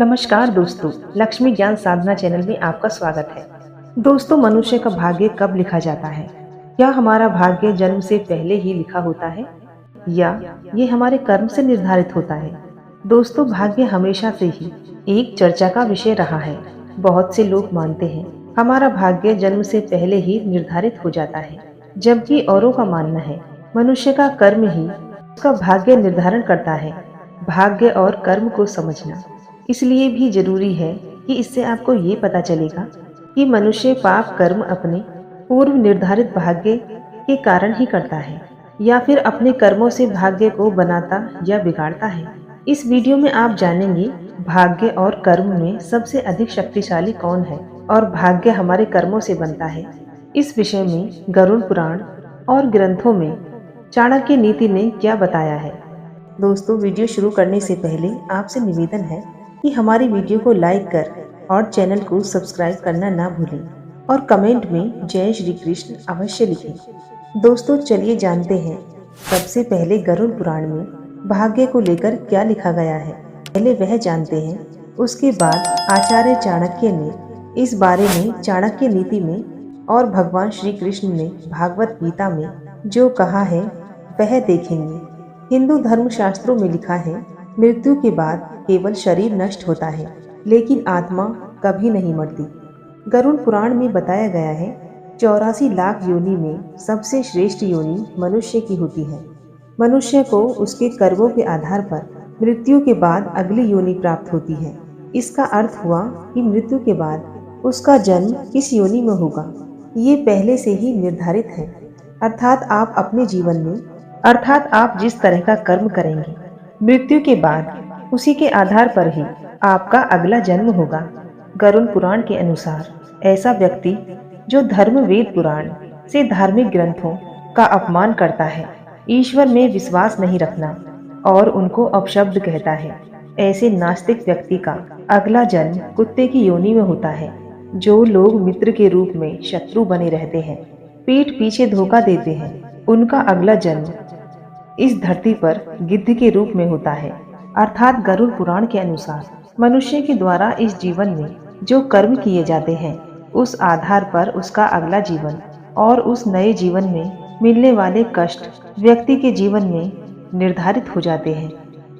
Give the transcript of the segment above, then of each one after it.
नमस्कार दोस्तों, लक्ष्मी ज्ञान साधना चैनल में आपका स्वागत है। दोस्तों, मनुष्य का भाग्य कब लिखा जाता है? क्या हमारा भाग्य जन्म से पहले ही लिखा होता है या ये हमारे कर्म से निर्धारित होता है? दोस्तों, भाग्य हमेशा से ही एक चर्चा का विषय रहा है। बहुत से लोग मानते हैं हमारा भाग्य जन्म से पहले ही निर्धारित हो जाता है, जबकि औरों का मानना है मनुष्य का कर्म ही उसका भाग्य निर्धारण करता है। भाग्य और कर्म को समझना इसलिए भी जरूरी है कि इससे आपको ये पता चलेगा कि मनुष्य पाप कर्म अपने पूर्व निर्धारित भाग्य के कारण ही करता है या फिर अपने कर्मों से भाग्य को बनाता या बिगाड़ता है। इस वीडियो में आप जानेंगे भाग्य और कर्म में सबसे अधिक शक्तिशाली कौन है और भाग्य हमारे कर्मों से बनता है। इस विषय में गरुड़ पुराण और ग्रंथों में चाणक्य नीति ने क्या बताया है। दोस्तों, वीडियो शुरू करने से पहले आपसे निवेदन है कि हमारी वीडियो को लाइक कर और चैनल को सब्सक्राइब करना ना भूलें और कमेंट में जय श्री कृष्ण अवश्य लिखें। दोस्तों, चलिए जानते हैं सबसे पहले गरुड़ पुराण में भाग्य को लेकर क्या लिखा गया है। पहले वह जानते हैं, उसके बाद आचार्य चाणक्य ने इस बारे में चाणक्य नीति में और भगवान श्री कृष्ण ने भागवत गीता में जो कहा है वह देखेंगे। हिंदू धर्म शास्त्रों में लिखा है, मृत्यु के बाद केवल शरीर नष्ट होता है लेकिन आत्मा कभी नहीं मरती। गरुड़ पुराण में बताया गया है 84 लाख योनि में सबसे श्रेष्ठ योनि मनुष्य की होती है। मनुष्य को उसके कर्मों के आधार पर मृत्यु के बाद अगली योनि प्राप्त होती है। इसका अर्थ हुआ कि मृत्यु के बाद उसका जन्म किस योनि में होगा ये पहले से ही निर्धारित है। अर्थात आप जिस तरह का कर्म करेंगे मृत्यु के बाद उसी के आधार पर ही आपका अगला जन्म होगा। गरुड़ पुराण के अनुसार ऐसा व्यक्ति जो धर्म वेद पुराण से धार्मिक ग्रंथों का अपमान करता है, ईश्वर में विश्वास नहीं रखना और उनको अपशब्द कहता है, ऐसे नास्तिक व्यक्ति का अगला जन्म कुत्ते की योनि में होता है। जो लोग मित्र के रूप में शत्रु बने रहते हैं, पीठ पीछे धोखा देते हैं, उनका अगला जन्म इस धरती पर गिद्ध के रूप में होता है। अर्थात गरुड़ पुराण के अनुसार मनुष्य के द्वारा इस जीवन में जो कर्म किए जाते हैं उस आधार पर उसका अगला जीवन और उस नए जीवन में मिलने वाले कष्ट व्यक्ति के जीवन में निर्धारित हो जाते हैं।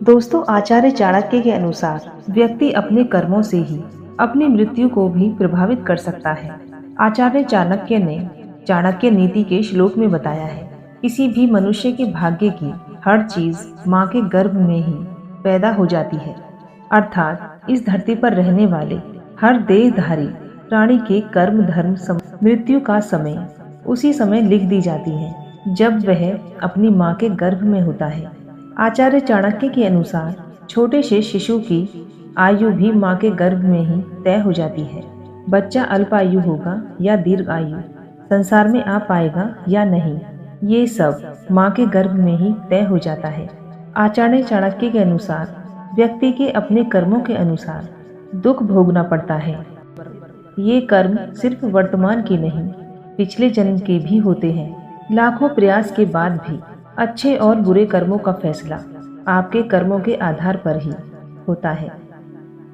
दोस्तों, आचार्य चाणक्य के अनुसार व्यक्ति अपने कर्मों से ही अपनी मृत्यु को भी प्रभावित कर सकता है। आचार्य चाणक्य ने चाणक्य नीति के श्लोक में बताया है, किसी भी मनुष्य के भाग्य की हर चीज माँ के गर्भ में ही पैदा हो जाती है। अर्थात इस धरती पर रहने वाले हर देहधारी प्राणी के कर्म धर्म मृत्यु का समय उसी समय लिख दी जाती है जब वह अपनी माँ के गर्भ में होता है। आचार्य चाणक्य के अनुसार छोटे से शिशु की आयु भी माँ के गर्भ में ही तय हो जाती है। बच्चा अल्पायु होगा या दीर्घ आयु, संसार में आ पाएगा या नहीं, ये सब माँ के गर्भ में ही तय हो जाता है। आचार्य चाणक्य के अनुसार व्यक्ति के अपने कर्मों के अनुसार दुख भोगना पड़ता है। ये कर्म सिर्फ वर्तमान के नहीं, पिछले जन्म के भी होते हैं। लाखों प्रयास के बाद भी अच्छे और बुरे कर्मों का फैसला आपके कर्मों के आधार पर ही होता है।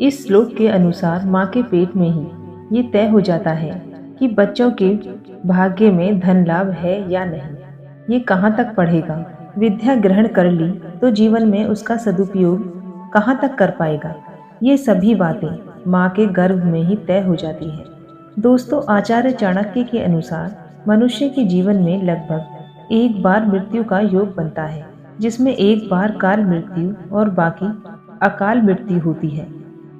इस श्लोक के अनुसार माँ के पेट में ही ये तय हो जाता है कि बच्चों के भाग्य में धन लाभ है या नहीं, ये कहाँ तक पढ़ेगा, विद्या ग्रहण कर ली तो जीवन में उसका सदुपयोग कहाँ तक कर पाएगा। ये सभी बातें माँ के गर्भ में ही तय हो जाती है। दोस्तों, आचार्य चाणक्य के अनुसार मनुष्य के जीवन में लगभग एक बार मृत्यु का योग बनता है, जिसमें एक बार काल मृत्यु और बाकी अकाल मृत्यु होती है।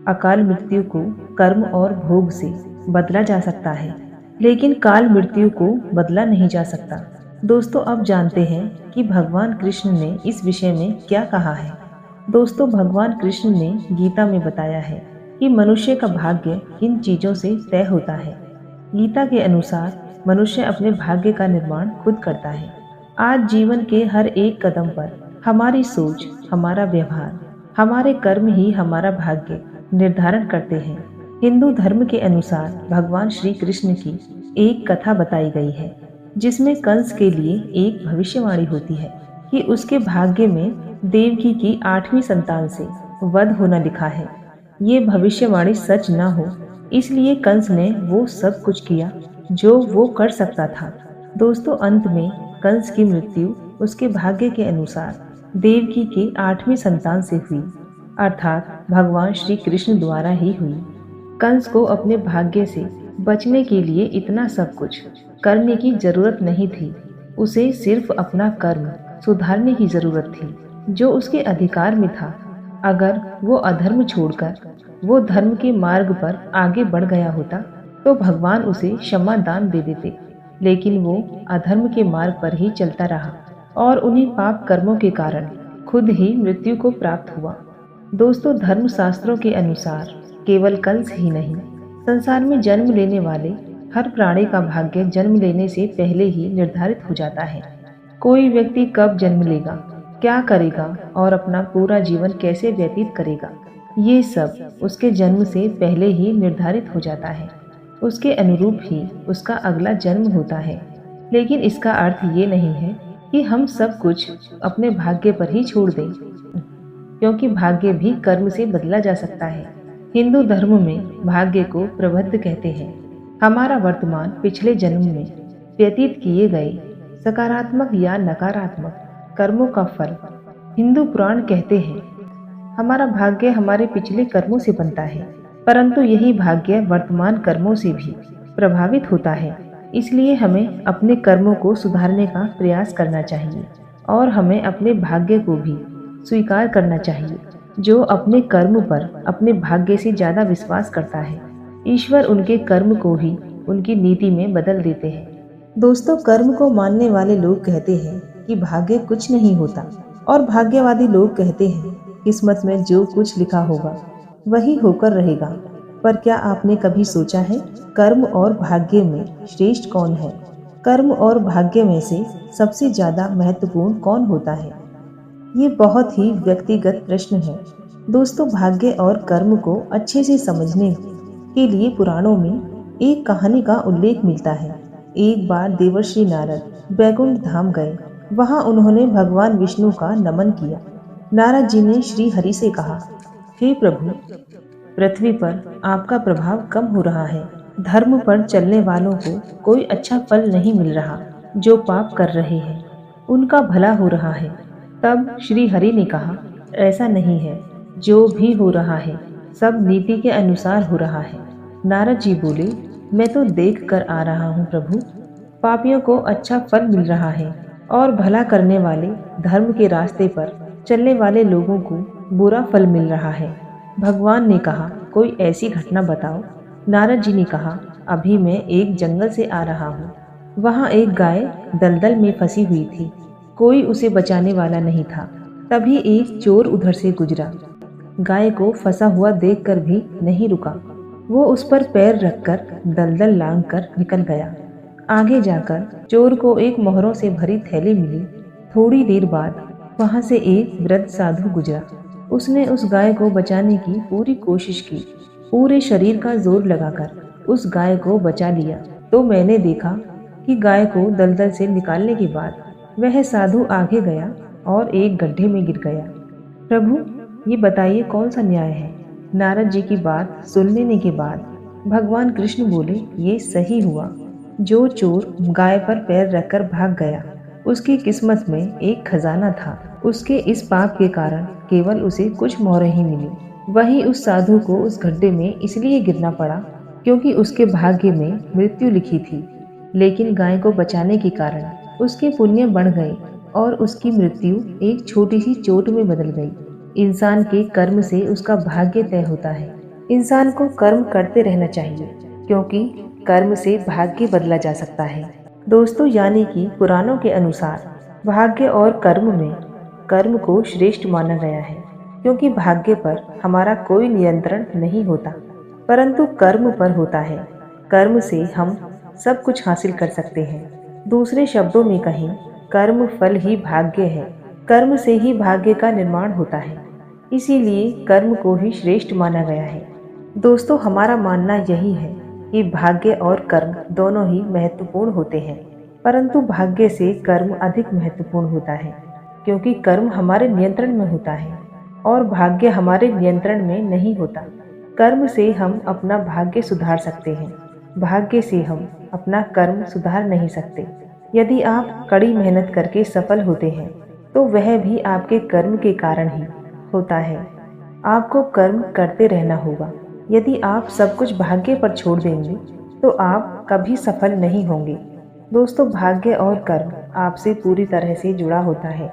अकाल मृत्यु को कर्म और भोग से बदला जा सकता है, लेकिन काल मृत्यु को बदला नहीं जा सकता। दोस्तों, अब जानते हैं कि भगवान कृष्ण ने इस विषय में क्या कहा है। दोस्तों, भगवान कृष्ण ने गीता में बताया है कि मनुष्य का भाग्य किन चीजों से तय होता है। गीता के अनुसार मनुष्य अपने भाग्य का निर्माण खुद करता है। आज जीवन के हर एक कदम पर हमारी सोच, हमारा व्यवहार, हमारे कर्म ही हमारा भाग्य निर्धारण करते हैं। हिंदू धर्म के अनुसार भगवान श्री कृष्ण की एक कथा बताई गई है, जिसमें कंस के लिए एक भविष्यवाणी होती है कि उसके भाग्य में देवकी की 8वीं संतान से वध होना लिखा है। ये भविष्यवाणी सच न हो, इसलिए कंस ने वो सब कुछ किया जो वो कर सकता था। दोस्तों, अंत में कंस की मृत्यु उसके भाग्य के अनुसार देवकी के 8वें संतान से हुई, अर्थात भगवान श्री कृष्ण द्वारा ही हुई। कंस को अपने भाग्य से बचने के लिए इतना सब कुछ करने की जरूरत नहीं थी। उसे सिर्फ अपना कर्म सुधारने की जरूरत थी जो उसके अधिकार में था। अगर वो अधर्म छोड़कर वो धर्म के मार्ग पर आगे बढ़ गया होता तो भगवान उसे क्षमा दान दे देते, लेकिन वो अधर्म के मार्ग पर ही चलता रहा और उन्हीं पाप कर्मों के कारण खुद ही मृत्यु को प्राप्त हुआ। दोस्तों, धर्म शास्त्रों के अनुसार केवल कंस ही नहीं, संसार में जन्म लेने वाले हर प्राणी का भाग्य जन्म लेने से पहले ही निर्धारित हो जाता है। कोई व्यक्ति कब जन्म लेगा, क्या करेगा और अपना पूरा जीवन कैसे व्यतीत करेगा, ये सब उसके जन्म से पहले ही निर्धारित हो जाता है। उसके अनुरूप ही उसका अगला जन्म होता है। लेकिन इसका अर्थ ये नहीं है कि हम सब कुछ अपने भाग्य पर ही छोड़ दें, क्योंकि भाग्य भी कर्म से बदला जा सकता है। हिंदू धर्म में भाग्य को प्रबंध कहते हैं। हमारा वर्तमान पिछले जन्म में व्यतीत किए गए सकारात्मक या नकारात्मक कर्मों का फल। हिंदू पुराण कहते हैं हमारा भाग्य हमारे पिछले कर्मों से बनता है, परंतु यही भाग्य वर्तमान कर्मों से भी प्रभावित होता है। इसलिए हमें अपने कर्मों को सुधारने का प्रयास करना चाहिए और हमें अपने भाग्य को भी स्वीकार करना चाहिए। जो अपने कर्म पर अपने भाग्य से ज्यादा विश्वास करता है, ईश्वर उनके कर्म को ही उनकी नीति में बदल देते हैं। दोस्तों, कर्म को मानने वाले लोग कहते हैं कि भाग्य कुछ नहीं होता और भाग्यवादी लोग कहते हैं किस्मत में जो कुछ लिखा होगा वही होकर रहेगा। पर क्या आपने कभी सोचा है कर्म और भाग्य में श्रेष्ठ कौन है? कर्म और भाग्य में से सबसे ज्यादा महत्वपूर्ण कौन होता है? ये बहुत ही व्यक्तिगत प्रश्न है। दोस्तों, भाग्य और कर्म को अच्छे से समझने के लिए पुराणों में एक कहानी का उल्लेख मिलता है। एक बार देवर्षि नारद बैकुंठ धाम गए। वहां उन्होंने भगवान विष्णु का नमन किया। नारद जी ने श्री हरि से कहा, हे प्रभु, पृथ्वी पर आपका प्रभाव कम हो रहा है। धर्म पर चलने वालों को कोई अच्छा फल नहीं मिल रहा। जो पाप कर रहे हैं उनका भला हो रहा है। तब श्री हरि ने कहा, ऐसा नहीं है। जो भी हो रहा है सब नीति के अनुसार हो रहा है। नारद जी बोले, मैं तो देख कर आ रहा हूँ प्रभु। पापियों को अच्छा फल मिल रहा है और भला करने वाले धर्म के रास्ते पर चलने वाले लोगों को बुरा फल मिल रहा है। भगवान ने कहा, कोई ऐसी घटना बताओ। नारद जी ने कहा, अभी मैं एक जंगल से आ रहा हूँ। वहाँ एक गाय दलदल में फंसी हुई थी। कोई उसे बचाने वाला नहीं था। तभी एक चोर उधर से गुजरा। गाय को फंसा हुआ देखकर भी नहीं रुका। वो उस पर पैर रखकर दलदल लांघकर निकल गया। आगे जाकर चोर को एक मोहरों से भरी थैली मिली। थोड़ी देर बाद वहां से एक वृद्ध साधु गुजरा। उसने उस गाय को बचाने की पूरी कोशिश की। पूरे शरीर का जोर लगाकर उस गाय को बचा लिया। तो मैंने देखा कि गाय को दलदल से निकालने के बाद वह साधु आगे गया और एक गड्ढे में गिर गया। प्रभु, ये बताइए कौन सा न्याय है? नारद जी की बात सुन लेने के बाद भगवान कृष्ण बोले, ये सही हुआ। जो चोर गाय पर पैर रखकर भाग गया उसकी किस्मत में एक खजाना था। उसके इस पाप के कारण केवल उसे कुछ मोहरें ही मिली। वहीं उस साधु को उस गड्ढे में इसलिए गिरना पड़ा क्योंकि उसके भाग्य में मृत्यु लिखी थी। लेकिन गाय को बचाने के कारण उसके पुण्य बढ़ गए और उसकी मृत्यु एक छोटी सी चोट में बदल गई। इंसान के कर्म से उसका भाग्य तय होता है। इंसान को कर्म करते रहना चाहिए क्योंकि कर्म से भाग्य बदला जा सकता है। दोस्तों, यानी कि पुराणों के अनुसार भाग्य और कर्म में कर्म को श्रेष्ठ माना गया है क्योंकि भाग्य पर हमारा कोई नियंत्रण नहीं होता, परंतु कर्म पर होता है। कर्म से हम सब कुछ हासिल कर सकते हैं। दूसरे शब्दों में कहें, कर्म फल ही भाग्य है। कर्म से ही भाग्य का निर्माण होता है, इसीलिए कर्म को ही श्रेष्ठ माना गया है। दोस्तों, हमारा मानना यही है कि भाग्य और कर्म दोनों ही महत्वपूर्ण होते हैं, परंतु भाग्य से कर्म अधिक महत्वपूर्ण होता है क्योंकि कर्म हमारे नियंत्रण में होता है और भाग्य हमारे नियंत्रण में नहीं होता। कर्म से हम अपना भाग्य सुधार सकते हैं, भाग्य से हम अपना कर्म सुधार नहीं सकते। यदि आप कड़ी मेहनत करके सफल होते हैं तो वह भी आपके कर्म के कारण ही होता है। आपको कर्म करते रहना होगा। यदि आप सब कुछ भाग्य पर छोड़ देंगे तो आप कभी सफल नहीं होंगे। दोस्तों, भाग्य और कर्म आपसे पूरी तरह से जुड़ा होता है।